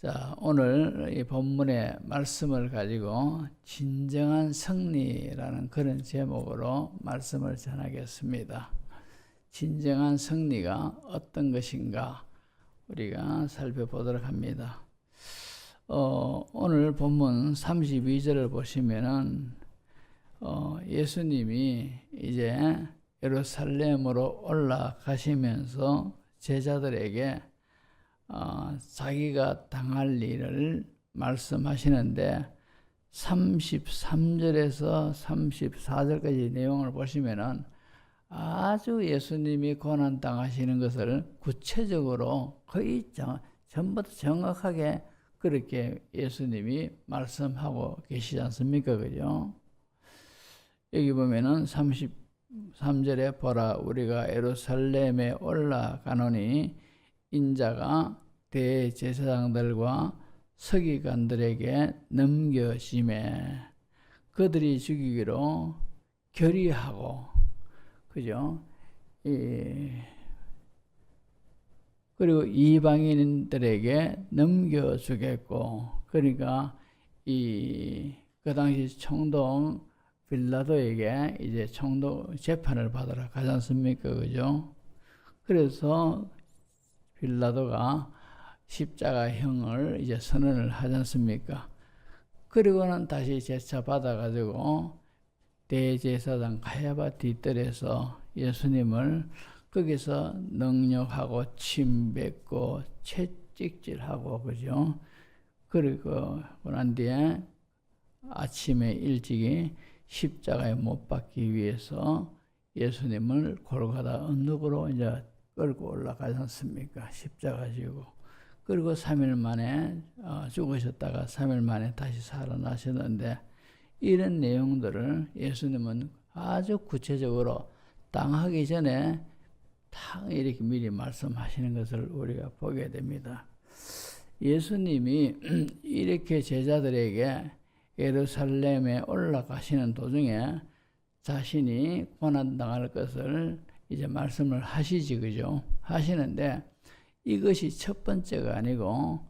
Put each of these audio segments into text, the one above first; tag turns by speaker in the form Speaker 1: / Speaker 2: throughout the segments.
Speaker 1: 자, 오늘 이 본문의 말씀을 가지고 진정한 승리라는 그런 제목으로 말씀을 전하겠습니다. 진정한 승리가 어떤 것인가 우리가 살펴보도록 합니다. 오늘 본문 32절을 보시면은 예수님이 이제 예루살렘으로 올라가시면서 제자들에게 자기가 당할 일을 말씀하시는데 33절에서 34절까지 내용을 보시면은 아주 예수님이 고난 당하시는 것을 구체적으로 거의 전부 다 정확하게 그렇게 예수님이 말씀하고 계시지 않습니까? 그죠? 여기 보면은 33절에 보라 우리가 예루살렘에 올라가노니 인자가 대제사장들과 서기관들에게 넘겨지매 그들이 죽이기로 결의하고 그죠? 그리고 이방인들에게 넘겨주겠고 그러니까 그 당시 총독 빌라도에게 이제 총독 재판을 받으러 가지 않습니까? 그죠? 그래서 빌라도가 십자가형을 이제 선언을 하지 않습니까? 그리고는 다시 재차 받아가지고 대제사장 가야바 뒤뜰에서 예수님을 거기서 능욕하고 침뱉고 채찍질하고 그죠? 그리고 난 뒤에 아침에 일찍이 십자가에 못 박기 위해서 예수님을 골고다 언덕으로 이제 끌고 올라가지 않습니까? 십자가 지고. 그리고 3일 만에 죽으셨다가 3일 만에 다시 살아나셨는데 이런 내용들을 예수님은 아주 구체적으로 당하기 전에 다 이렇게 미리 말씀하시는 것을 우리가 보게 됩니다. 예수님이 이렇게 제자들에게 예루살렘에 올라가시는 도중에 자신이 고난당할 것을 이제 말씀을 하시지, 그죠? 하시는데 이것이 첫 번째가 아니고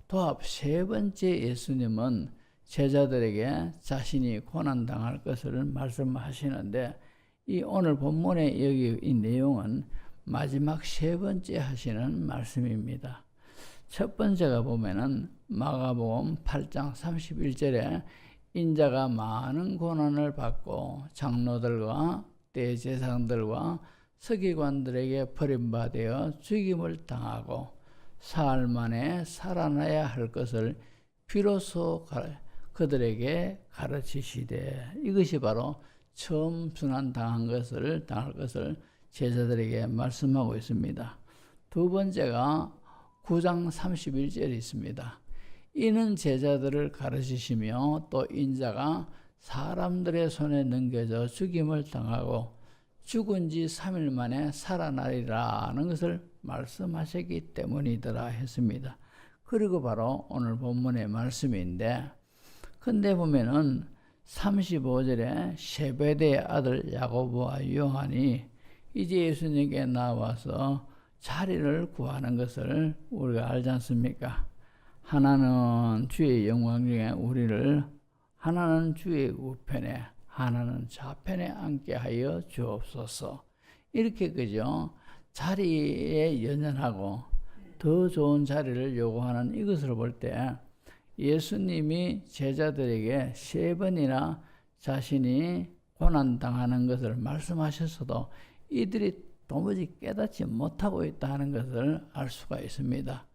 Speaker 1: 도합 세 번째 예수님은 제자들에게 자신이 고난당할 것을 말씀하시는데 이 오늘 본문의 여기 이 내용은 마지막 세 번째 하시는 말씀입니다. 첫 번째가 보면은 마가복음 8장 31절에 인자가 많은 고난을 받고 장로들과 대제사장들과 서기관들에게 버림받아 죽임을 당하고 사흘 만에 살아나야 할 것을 비로소 그들에게 가르치시되 이것이 바로 처음 당할 것을 제자들에게 말씀하고 있습니다. 두 번째가 9장 31절이 있습니다. 이는 제자들을 가르치시며 또 인자가 사람들의 손에 넘겨져 죽임을 당하고 죽은 지 3일 만에 살아나리라는 것을 말씀하셨기 때문이더라 했습니다. 그리고 바로 오늘 본문의 말씀인데 근데 보면은 35절에 세베대의 아들 야고보와 요한이 이제 예수님께 나와서 자리를 구하는 것을 우리가 알지 않습니까? 하나는 주의 영광 중에 하나는 주의 우편에 하나는 좌편에 앉게 하여 주옵소서. 이렇게 그죠? 자리에 연연하고 더 좋은 자리를 요구하는 이것을 볼 때 예수님이 제자들에게 세 번이나 자신이 고난당하는 것을 말씀하셨어도 이들이 도무지 깨닫지 못하고 있다는 것을 알 수가 있습니다.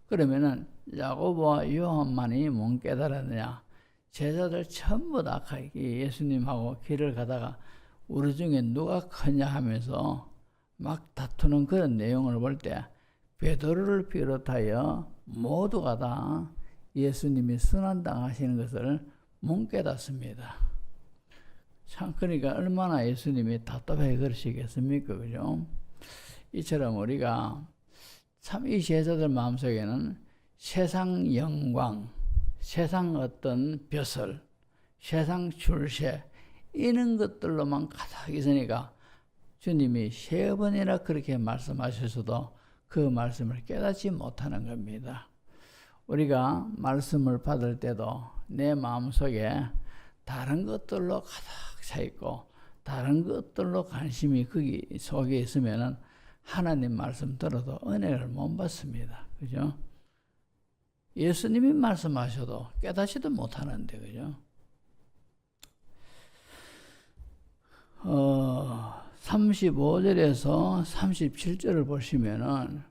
Speaker 1: 그러면은 야고보와 요한만이 못 깨달았느냐? 제자들 전부 다 예수님하고 길을 가다가 우리 중에 누가 크냐 하면서 막 다투는 그런 내용을 볼 때 베드로를 비롯하여 모두가 다 예수님이 순환당하시는 것을 못 깨닫습니다. 참 그러니까 얼마나 예수님이 답답해 그러시겠습니까? 그죠? 이처럼 우리가 참 이 제자들 마음속에는 세상 영광, 세상 어떤 벼슬, 세상 출세 이런 것들로만 가득 있으니까 주님이 세 번이나 그렇게 말씀하셔서도 그 말씀을 깨닫지 못하는 겁니다. 우리가 말씀을 받을 때도 내 마음속에 다른 것들로 가득 차 있고 다른 것들로 관심이 거기 속에 있으면은 하나님 말씀 들어도 은혜를 못 받습니다. 그죠? 예수님이 말씀하셔도 깨닫지도 못하는데, 그죠? 35절에서 37절을 보시면은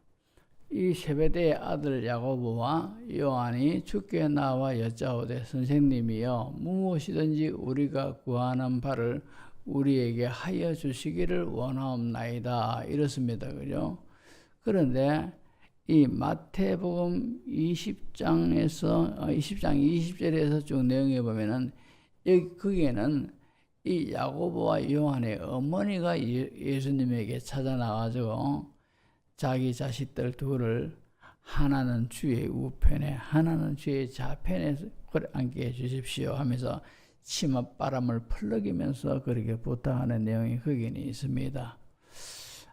Speaker 1: 이 세베대의 아들 야고보와 요한이 주께 나와 여짜오되 선생님이여 무엇이든지 우리가 구하는 바를 우리에게 하여 주시기를 원하옵나이다 이렇습니다. 그죠? 그런데 이 마태복음 20장 20절에서 쭉 내용에 보면은 여기 거기에는 이 야고보와 요한의 어머니가 예수님에게 찾아 나와가지고 자기 자식들 둘을 하나는 주의 우편에 하나는 주의 좌편에 앉게 해주십시오 하면서 치맛바람을 풀럭이면서 그렇게 부탁하는 내용이 거기는 있습니다.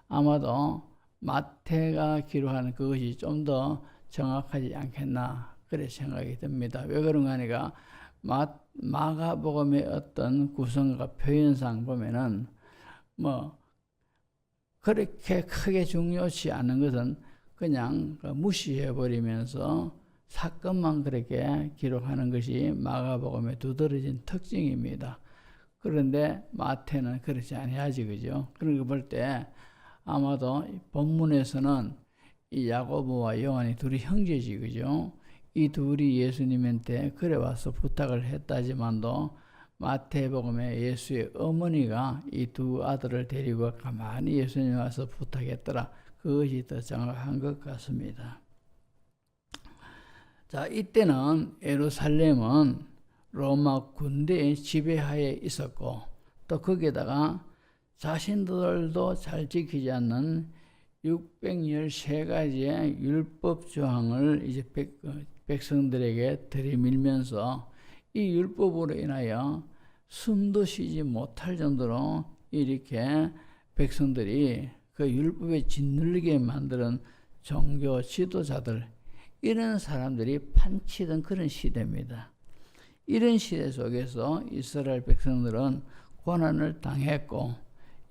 Speaker 1: 아마도 마태가 기록하는 그것이 좀 더 정확하지 않겠나 그래 생각이 듭니다. 왜 그런가 하니까 마가복음의 어떤 구성과 표현상 보면은 뭐 그렇게 크게 중요치 않은 것은 그냥 무시해 버리면서 사건만 그렇게 기록하는 것이 마가복음의 두드러진 특징입니다. 그런데 마태는 그렇지 아니하지, 그죠? 그런 거 볼 때 아마도 본문에서는 이 야고보와 요한이 둘이 형제지, 그죠? 이 둘이 예수님한테 그래 와서 부탁을 했다지만도 마태복음에 예수의 어머니가 이 두 아들을 데리고 가만히 예수님 와서 부탁했더라. 그것이 더 정확한 것 같습니다. 자, 이때는 예루살렘은 로마 군대의 지배하에 있었고 또 거기에다가 자신들도 잘 지키지 않는 613가지의 율법 조항을 이제 백성들에게 들이밀면서 이 율법으로 인하여 숨도 쉬지 못할 정도로 이렇게 백성들이 그 율법에 짓눌리게 만드는 종교 지도자들, 이런 사람들이 판치던 그런 시대입니다. 이런 시대 속에서 이스라엘 백성들은 고난을 당했고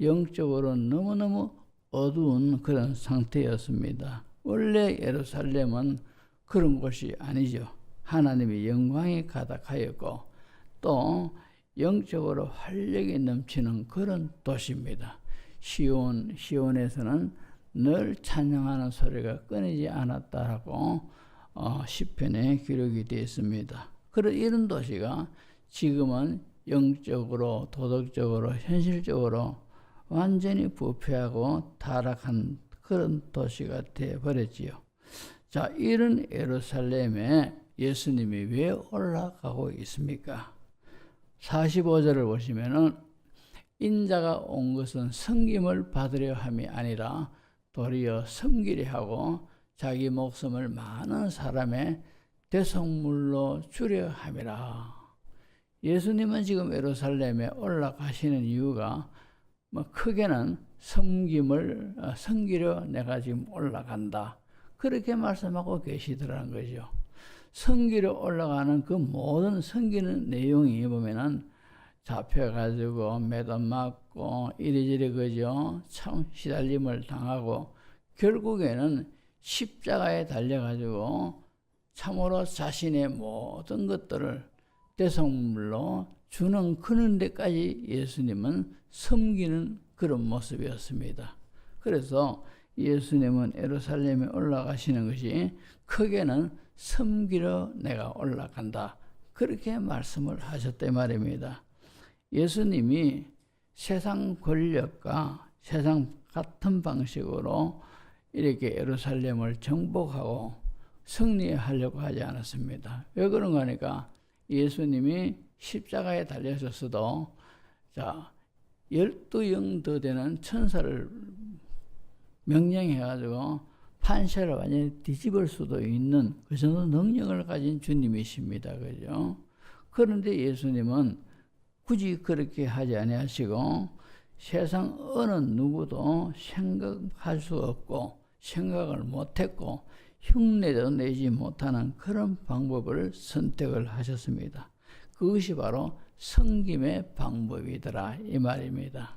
Speaker 1: 영적으로 너무너무 어두운 그런 상태였습니다. 원래 예루살렘은 그런 곳이 아니죠. 하나님의 영광이 가득하였고 또 영적으로 활력이 넘치는 그런 도시입니다. 시온에서는 늘 찬양하는 소리가 끊이지 않았다라고 시편에 기록이 되어 있습니다. 그런 이런 도시가 지금은 영적으로, 도덕적으로, 현실적으로 완전히 부패하고 타락한 그런 도시가 되어버렸지요. 자, 이런 예루살렘에 예수님이 왜 올라가고 있습니까? 45절을 보시면은 인자가 온 것은 섬김을 받으려 함이 아니라 도리어 섬기려 하고 자기 목숨을 많은 사람의 대속물로 주려 함이라. 예수님은 지금 예루살렘에 올라가시는 이유가 뭐 크게는 섬기려 내가 지금 올라간다. 그렇게 말씀하고 계시더라는 거죠. 섬기러 올라가는 그 모든 섬기는 내용이 보면은 잡혀가지고 매도 맞고 이리저리 그죠? 참 시달림을 당하고 결국에는 십자가에 달려가지고 참으로 자신의 모든 것들을 대속물로 주는 그런 데까지 예수님은 섬기는 그런 모습이었습니다. 그래서 예수님은 예루살렘에 올라가시는 것이 크게는 섬기러 내가 올라간다. 그렇게 말씀을 하셨단 말입니다. 예수님이 세상 권력과 세상 같은 방식으로 이렇게 예루살렘을 정복하고 승리하려고 하지 않았습니다. 왜 그런가 하니까 예수님이 십자가에 달려졌어도 자, 12영 더 되는 천사를 명령해가지고 판세를 완전히 뒤집을 수도 있는 그 정도 능력을 가진 주님이십니다. 그죠? 그런데 예수님은 굳이 그렇게 하지 아니하시고 세상 어느 누구도 생각할 수 없고 생각을 못했고 흉내도 내지 못하는 그런 방법을 선택을 하셨습니다. 그것이 바로 섬김의 방법이더라 이 말입니다.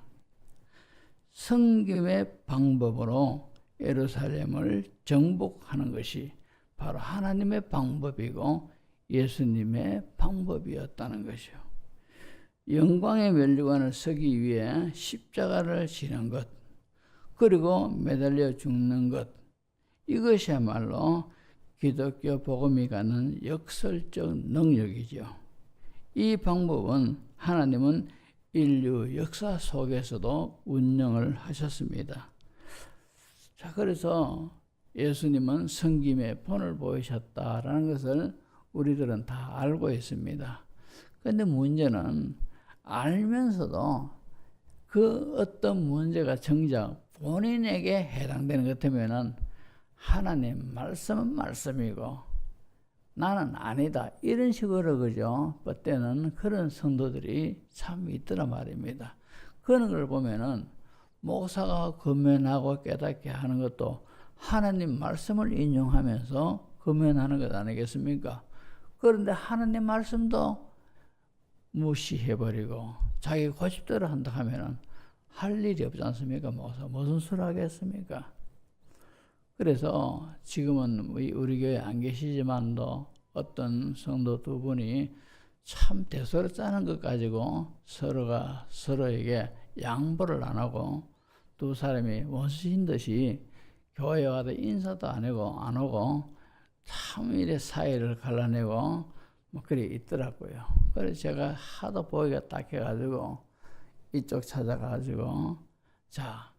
Speaker 1: 섬김의 방법으로 예루살렘을 정복하는 것이 바로 하나님의 방법이고 예수님의 방법이었다는 것이요. 영광의 면류관을 서기 위해 십자가를 지는 것, 그리고 매달려 죽는 것, 이것이야말로 기독교 복음이 갖는 역설적 능력이죠. 이 방법은 하나님은 인류 역사 속에서도 운영을 하셨습니다. 자, 그래서 예수님은 섬김의 본을 보이셨다라는 것을 우리들은 다 알고 있습니다. 그런데 문제는 알면서도 그 어떤 문제가 정작 본인에게 해당되는 것 같으면은 하나님 말씀은 말씀이고 나는 아니다 이런 식으로 그죠 뻗대는 그런 성도들이 참 있더라 말입니다. 그런 걸 보면은 목사가 금연하고 깨닫게 하는 것도 하나님 말씀을 인용하면서 금연하는 것 아니겠습니까? 그런데 하나님 말씀도 무시해버리고 자기 고집대로 한다 하면은 할 일이 없지 않습니까? 목사 무슨 수를 하겠습니까? 그래서 지금은 우리 교회 안 계시지만도 어떤 성도 두 분이 참 대소를 짜는 것 가지고 서로가 서로에게 양보를 안 하고 두 사람이 원수인 듯이 교회 와도 인사도 안 오고 참 이래 사이를 갈라내고 뭐 그래 있더라고요. 그래서 제가 하도 보기가 딱해가지고 이쪽 찾아가지고 자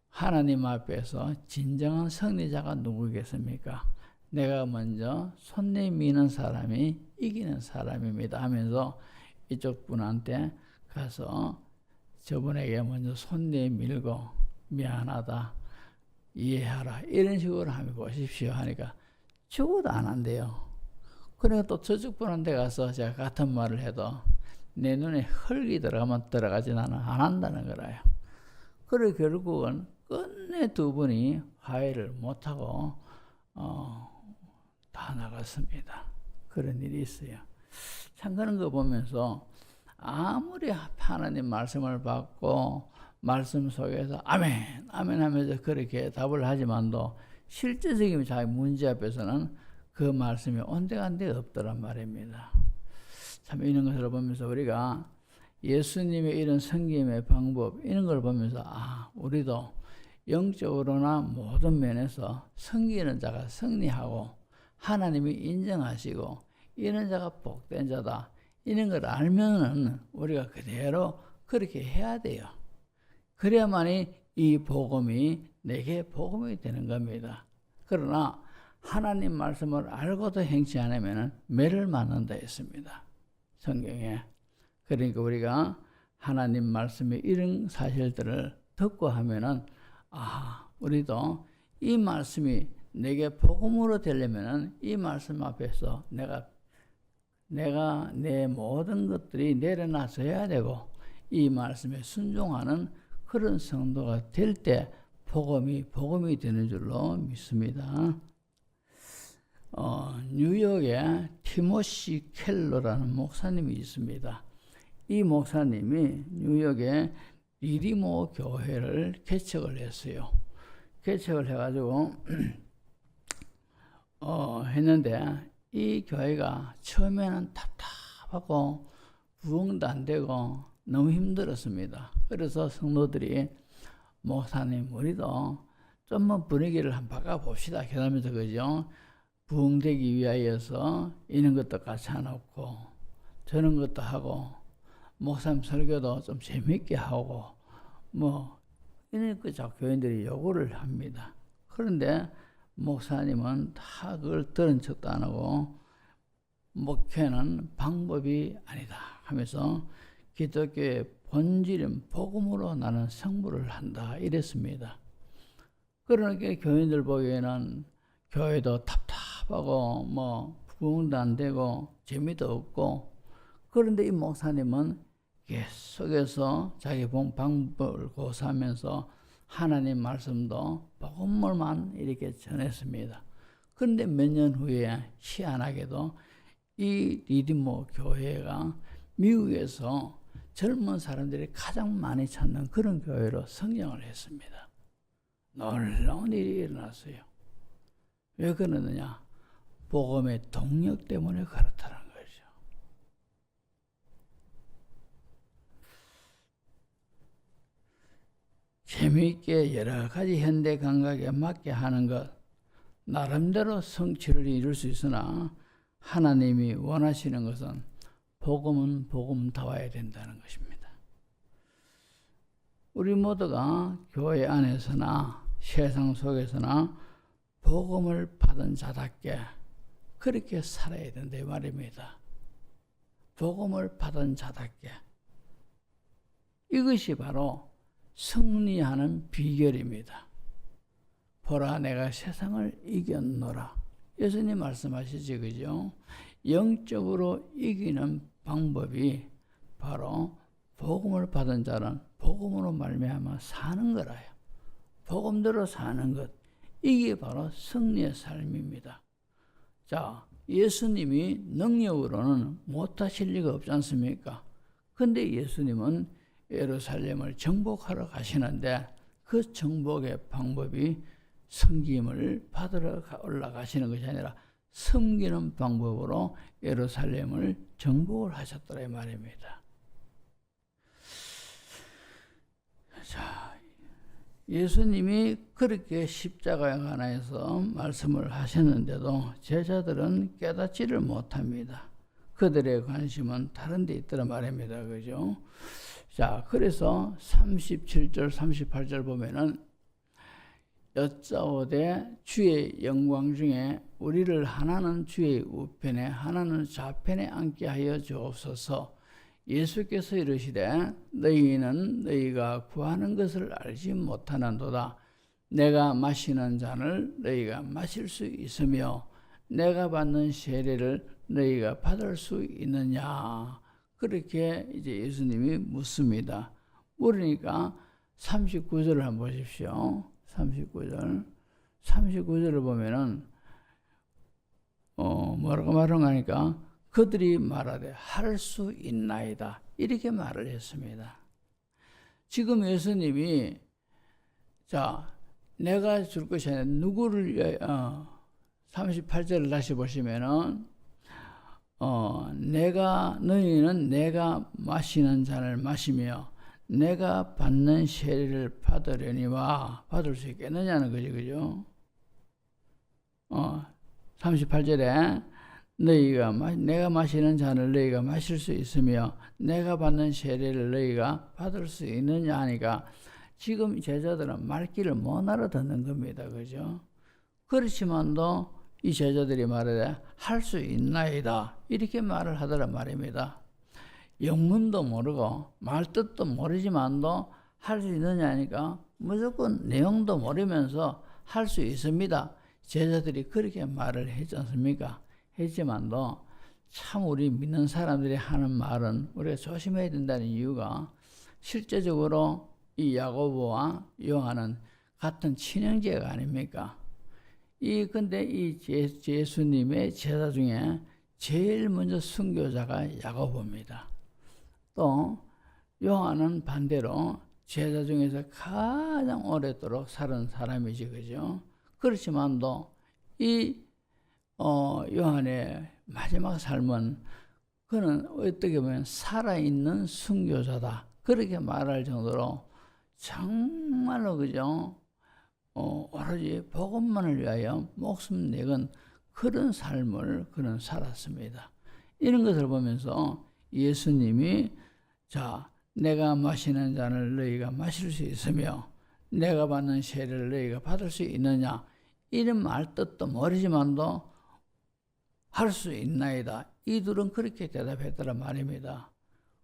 Speaker 1: 하나님 앞에서 진정한 승리자가 누구겠습니까? 내가 먼저 손 내미는 사람이 이기는 사람입니다 하면서 이쪽 분한테 가서 저분에게 먼저 손 내밀고 미안하다 이해하라 이런 식으로 하면 보십시오 하니까 죽어도 안 한대요. 그러니까 또 저쪽 분한테 가서 제가 같은 말을 해도 내 눈에 흙이 들어가면 들어가지 나는 안 한다는 거라요. 그래 결국은 끝내 두 분이 화해를 못하고 다 나갔습니다. 그런 일이 있어요. 참 그런 거 보면서 아무리 하나님 말씀을 받고 말씀 속에서 아멘 아멘 하면서 그렇게 답을 하지만도 실제적인 자기 문제 앞에서는 그 말씀이 온데간데 없더란 말입니다. 참 이런 것을 보면서 우리가 예수님의 이런 섬김의 방법 이런 걸 보면서 우리도 영적으로나 모든 면에서 섬기는 자가 승리하고 하나님이 인정하시고 이런 자가 복된 자다 이런 걸 알면은 우리가 그대로 그렇게 해야 돼요. 그래야만이 이 복음이 내게 복음이 되는 겁니다. 그러나 하나님 말씀을 알고도 행치 않으면 매를 맞는다 했습니다. 성경에. 그러니까 우리가 하나님 말씀의 이런 사실들을 듣고 하면은 우리도 이 말씀이 내게 복음으로 되려면은 이 말씀 앞에서 내가 내 모든 것들이 내려놔서야 되고 이 말씀에 순종하는 그런 성도가 될 때 복음이 되는 줄로 믿습니다. 뉴욕에 티모시 켈러라는 목사님이 있습니다. 이 목사님이 뉴욕에 리리모 교회를 개척을 했어요. 개척을 해가지고 했는데 이 교회가 처음에는 답답하고 부흥도 안 되고 너무 힘들었습니다. 그래서 성도들이 목사님 우리도 좀만 분위기를 한번 바꿔봅시다. 그러면서 그죠? 부흥되기 위하여서 이런 것도 같이 해놓고 저런 것도 하고 목사님 설교도 좀 재밌게 하고 뭐 이런 거 자꾸 교인들이 요구를 합니다. 그런데 목사님은 다 그걸 들은 척도 안 하고 목회는 방법이 아니다 하면서 기독교의 본질인 복음으로 나는 승부를 한다 이랬습니다. 그러니까 교인들 보기에는 교회도 답답하고 뭐 부흥도 안 되고 재미도 없고 그런데 이 목사님은 계속해서 자기 방법을 고수하면서 하나님 말씀도 복음을만 이렇게 전했습니다. 그런데 몇 년 후에 희한하게도 이 리디모 교회가 미국에서 젊은 사람들이 가장 많이 찾는 그런 교회로 성장을 했습니다. 놀라운 일이 일어났어요. 왜 그러느냐? 복음의 동력 때문에 그렇다는 거죠. 재미있게 여러 가지 현대 감각에 맞게 하는 것, 나름대로 성취를 이룰 수 있으나 하나님이 원하시는 것은 복음은 복음다워야 된다는 것입니다. 우리 모두가 교회 안에서나 세상 속에서나 복음을 받은 자답게 그렇게 살아야 된다 이 말입니다. 복음을 받은 자답게. 이것이 바로 승리하는 비결입니다. 보라 내가 세상을 이겼노라. 예수님 말씀하시지 그죠? 영적으로 이기는 방법이 바로 복음을 받은 자는 복음으로 말미암아 사는 거라요. 복음대로 사는 것. 이게 바로 승리의 삶입니다. 자, 예수님이 능력으로는 못하실 리가 없지 않습니까? 근데 예수님은 예루살렘을 정복하러 가시는데 그 정복의 방법이 섬김을 받으러 올라가시는 것이 아니라 섬기는 방법으로 예루살렘을 정복을 하셨더라 이 말입니다. 자, 예수님이 그렇게 십자가에 관해서 말씀을 하셨는데도 제자들은 깨닫지를 못합니다. 그들의 관심은 다른 데 있더라 말입니다. 그죠? 자, 그래서 37절, 38절 보면은 여짜오되 주의 영광 중에 우리를 하나는 주의 우편에 하나는 좌편에 앉게 하여 주옵소서. 예수께서 이르시되 너희는 너희가 구하는 것을 알지 못하는도다. 내가 마시는 잔을 너희가 마실 수 있으며 내가 받는 세례를 너희가 받을 수 있느냐. 그렇게 이제 예수님이 묻습니다. 물으니까 39절을 한번 보십시오. 39절을 보면은 뭐라고 말을 하니까 그들이 말하되 할 수 있나이다 이렇게 말을 했습니다. 지금 예수님이 자 내가 줄 것이 아니라 누구를 위하여 38절을 다시 보시면은 너희는 내가 마시는 잔을 마시며 내가 받는 세례를 받으려니와 받을 수 있겠느냐는 거지, 그죠? 38절에 내가 마시는 잔을 너희가 마실 수 있으며 내가 받는 세례를 너희가 받을 수 있느냐 하니까 지금 제자들은 말귀를 못 알아듣는 겁니다, 그죠? 그렇지만도 이 제자들이 말하되 할 수 있나이다 이렇게 말을 하더란 말입니다. 영문도 모르고 말뜻도 모르지만도 할 수 있느냐 하니까 무조건 내용도 모르면서 할 수 있습니다. 제자들이 그렇게 말을 했지 않습니까? 했지만도 참 우리 믿는 사람들이 하는 말은 우리가 조심해야 된다는 이유가 실제적으로 이 야고보와 요한은 같은 친형제가 아닙니까? 근데 이 예수님의 제자 중에 제일 먼저 순교자가 야고보입니다. 또 요한은 반대로 제자 중에서 가장 오랫도록 살은 사람이지, 그죠? 그렇지만도 이 요한의 마지막 삶은 그는 어떻게 보면 살아있는 순교자다 그렇게 말할 정도로 정말로 그죠? 오로지 복음만을 위하여 목숨 내건 그런 삶을 그는 살았습니다. 이런 것을 보면서 예수님이 자 내가 마시는 잔을 너희가 마실 수 있으며 내가 받는 세례를 너희가 받을 수 있느냐 이런 말 뜻도 모르지만도 할 수 있나이다. 이들은 그렇게 대답했더란 말입니다.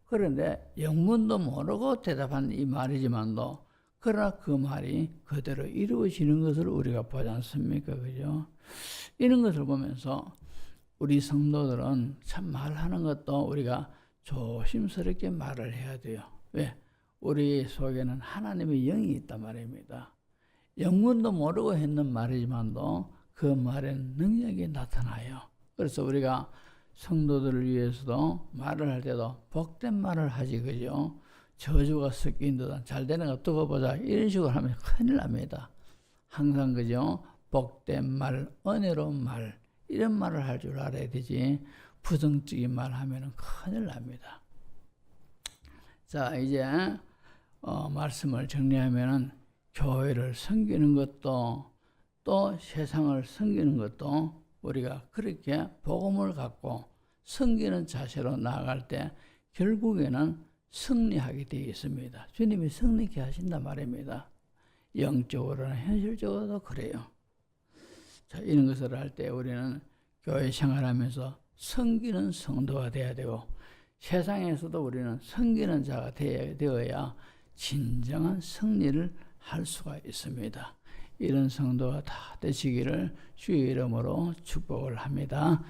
Speaker 1: 그런데 영문도 모르고 대답한 이 말이지만도 그러나 그 말이 그대로 이루어지는 것을 우리가 보지 않습니까? 그죠? 이런 것을 보면서 우리 성도들은 참 말하는 것도 우리가 조심스럽게 말을 해야 돼요. 왜? 우리 속에는 하나님의 영이 있단 말입니다. 영문도 모르고 했는 말이지만도 그 말에는 능력이 나타나요. 그래서 우리가 성도들을 위해서도 말을 할 때도 복된 말을 하지, 그죠? 저주가 섞인 듯한 잘 되는 거 두고 보자 이런 식으로 하면 큰일 납니다. 항상 그죠? 복된 말, 은혜로운 말 이런 말을 할 줄 알아야 되지 부정적인 말 하면 큰일 납니다. 자, 이제 말씀을 정리하면은 교회를 섬기는 것도 또 세상을 섬기는 것도 우리가 그렇게 복음을 갖고 섬기는 자세로 나아갈 때 결국에는 승리하게 되어 있습니다. 주님이 승리케 하신단 말입니다. 영적으로나 현실적으로도 그래요. 자, 이런 것을 할 때 우리는 교회 생활하면서 섬기는 성도가 되어야 되고 세상에서도 우리는 섬기는 자가 되어야 진정한 승리를 할 수가 있습니다. 이런 성도가 다 되시기를 주의 이름으로 축복을 합니다.